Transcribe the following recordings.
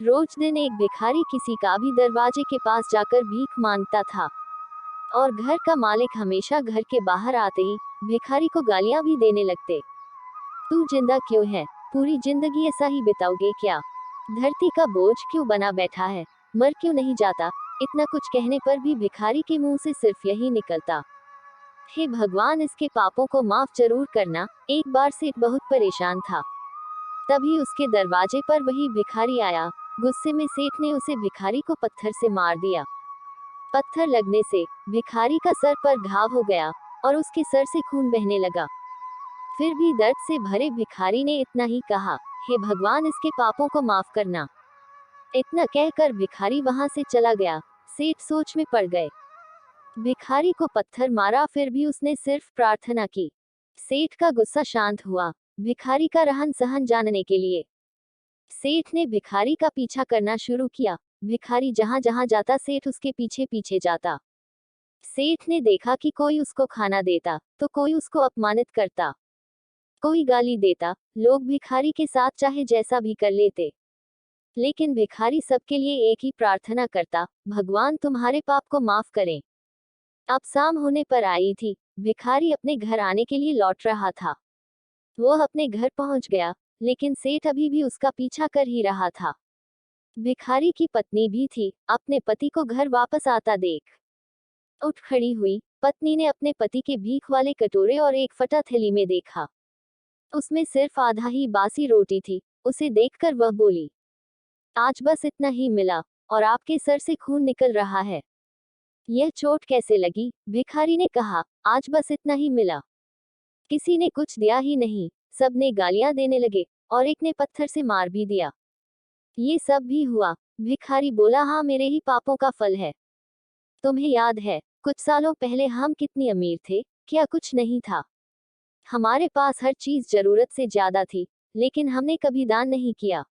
रोज दिन एक भिखारी किसी का भी दरवाजे के पास जाकर भीख मांगता था और घर का मालिक हमेशा घर के बाहर आते ही भिखारी को गालियां भी देने लगते। तू जिंदा क्यों है? पूरी जिंदगी ऐसा ही बिताओगे क्या? धरती का बोझ क्यों बना बैठा है? मर क्यों नहीं जाता? इतना कुछ कहने पर भी भिखारी के मुंह से सिर्फ यही निकलता, हे भगवान, इसके पापों को माफ जरूर करना। एक बार सेठ बहुत परेशान था, तभी उसके दरवाजे पर वही भिखारी आया। गुस्से में सेठ ने उसे भिखारी को पत्थर से मार दिया। पत्थर लगने से भिखारी का सर पर घाव हो गया और उसके सर से खून बहने लगा। फिर भी दर्द से भरे भिखारी ने इतना ही कहा, हे भगवान, इसके पापों को माफ करना। इतना कहकर भिखारी वहां से चला गया। सेठ सोच में पड़ गए। भिखारी को पत्थर मारा, फिर भी उसने सिर्फ प्रार्थना की। सेठ का गुस्सा शांत हुआ। भिखारी का रहन सहन जानने के लिए सेठ ने भिखारी का पीछा करना शुरू किया। भिखारी जहां जहां जाता, सेठ उसके पीछे पीछे जाता। सेठ ने देखा कि कोई उसको खाना देता तो कोई उसको अपमानित करता, कोई गाली देता। लोग भिखारी के साथ चाहे जैसा भी कर लेते, लेकिन भिखारी सबके लिए एक ही प्रार्थना करता, भगवान तुम्हारे पाप को माफ करें। अब शाम होने पर आई थी। भिखारी अपने घर आने के लिए लौट रहा था। वो अपने घर पहुंच गया, लेकिन सेठ अभी भी उसका पीछा कर ही रहा था। भिखारी की पत्नी भी थी। अपने पति को घर वापस आता देख उठ खड़ी हुई। पत्नी ने अपने पति के भीख वाले कटोरे और एक फटा थैली में देखा। उसमें सिर्फ आधा ही बासी रोटी थी। उसे देखकर वह बोली, आज बस इतना ही मिला और आपके सर से खून निकल रहा है। यह चोट कैसे लगी? भिखारी ने कहा, आज बस इतना ही मिला। किसी ने कुछ दिया ही नहीं। सब ने गालियां देने लगे और एक ने पत्थर से मार भी दिया। ये सब भी हुआ। भिखारी बोला, हाँ, मेरे ही पापों का फल है। तुम्हें याद है कुछ सालों पहले हम कितनी अमीर थे? क्या कुछ नहीं था? हमारे पास हर चीज जरूरत से ज्यादा थी, लेकिन हमने कभी दान नहीं किया।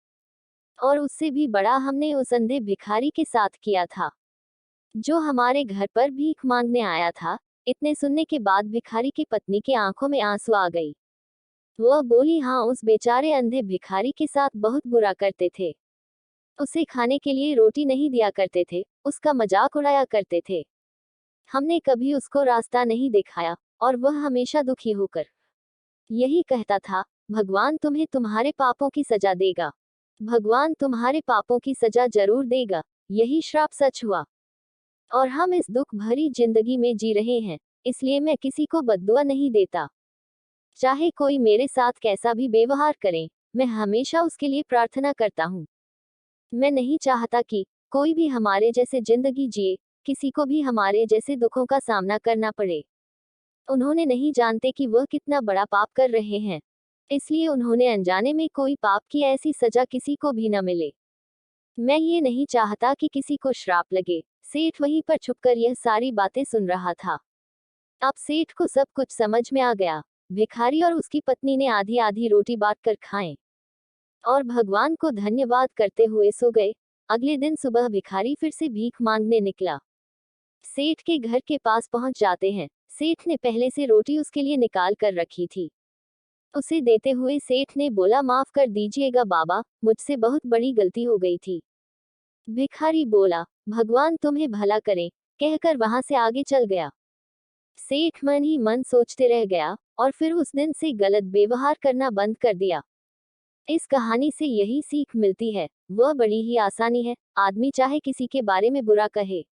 और उससे भी बड़ा हमने उस अंधे भिखारी के साथ किया था, जो हमारे घर पर भीख मांगने आया था। इतने सुनने के बाद भिखारी की पत्नी के आंखों में आंसू आ गई। वह बोली, हाँ, उस बेचारे अंधे भिखारी के साथ बहुत बुरा करते थे। उसे खाने के लिए रोटी नहीं दिया करते थे, उसका मजाक उड़ाया करते थे। हमने कभी उसको रास्ता नहीं दिखाया और वह हमेशा दुखी होकर यही कहता था, भगवान तुम्हें तुम्हारे पापों की सजा देगा। भगवान तुम्हारे पापों की सजा जरूर देगा। यही श्राप सच हुआ और हम इस दुख भरी जिंदगी में जी रहे हैं। इसलिए मैं किसी को बद्दुआ नहीं देता। चाहे कोई मेरे साथ कैसा भी व्यवहार करे, मैं हमेशा उसके लिए प्रार्थना करता हूँ। मैं नहीं चाहता कि कोई भी हमारे जैसे जिंदगी जिए, किसी को भी हमारे जैसे दुखों का सामना करना पड़े। उन्होंने नहीं जानते कि वह कितना बड़ा पाप कर रहे हैं, इसलिए उन्होंने अनजाने में कोई पाप की ऐसी सजा किसी को भी न मिले। मैं ये नहीं चाहता कि किसी को श्राप लगे। सेठ वहीं पर छुपकर यह सारी बातें सुन रहा था। अब सेठ को सब कुछ समझ में आ गया। भिखारी और उसकी पत्नी ने आधी आधी रोटी बांट कर खाएं और भगवान को धन्यवाद करते हुए सो गए। अगले दिन सुबह भिखारी फिर से भीख मांगने निकला। सेठ के घर के पास पहुंच जाते हैं। सेठ ने पहले से रोटी उसके लिए निकाल कर रखी थी। उसे देते हुए सेठ ने बोला, माफ कर दीजिएगा बाबा, मुझसे बहुत बड़ी गलती हो गई थी। भिखारी बोला, भगवान तुम्हें भला करे, कहकर वहां से आगे चल गया। सेठ मन ही मन सोचते रह गया और फिर उस दिन से गलत व्यवहार करना बंद कर दिया। इस कहानी से यही सीख मिलती है, वह बड़ी ही आसानी है। आदमी चाहे किसी के बारे में बुरा कहे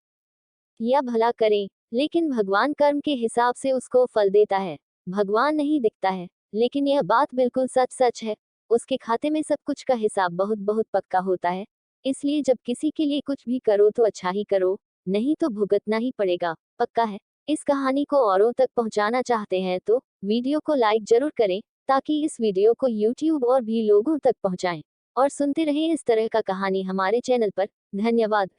या भला करे, लेकिन भगवान कर्म के हिसाब से उसको फल देता है। भगवान नहीं दिखता है, लेकिन यह बात बिल्कुल सच सच है। उसके खाते में सब कुछ का हिसाब बहुत बहुत पक्का होता है। इसलिए जब किसी के लिए कुछ भी करो तो अच्छा ही करो, नहीं तो भुगतना ही पड़ेगा, पक्का है। इस कहानी को औरों तक पहुंचाना चाहते हैं तो वीडियो को लाइक जरूर करें, ताकि इस वीडियो को YouTube और भी लोगों तक पहुंचाएं। और सुनते रहें इस तरह का कहानी हमारे चैनल पर। धन्यवाद।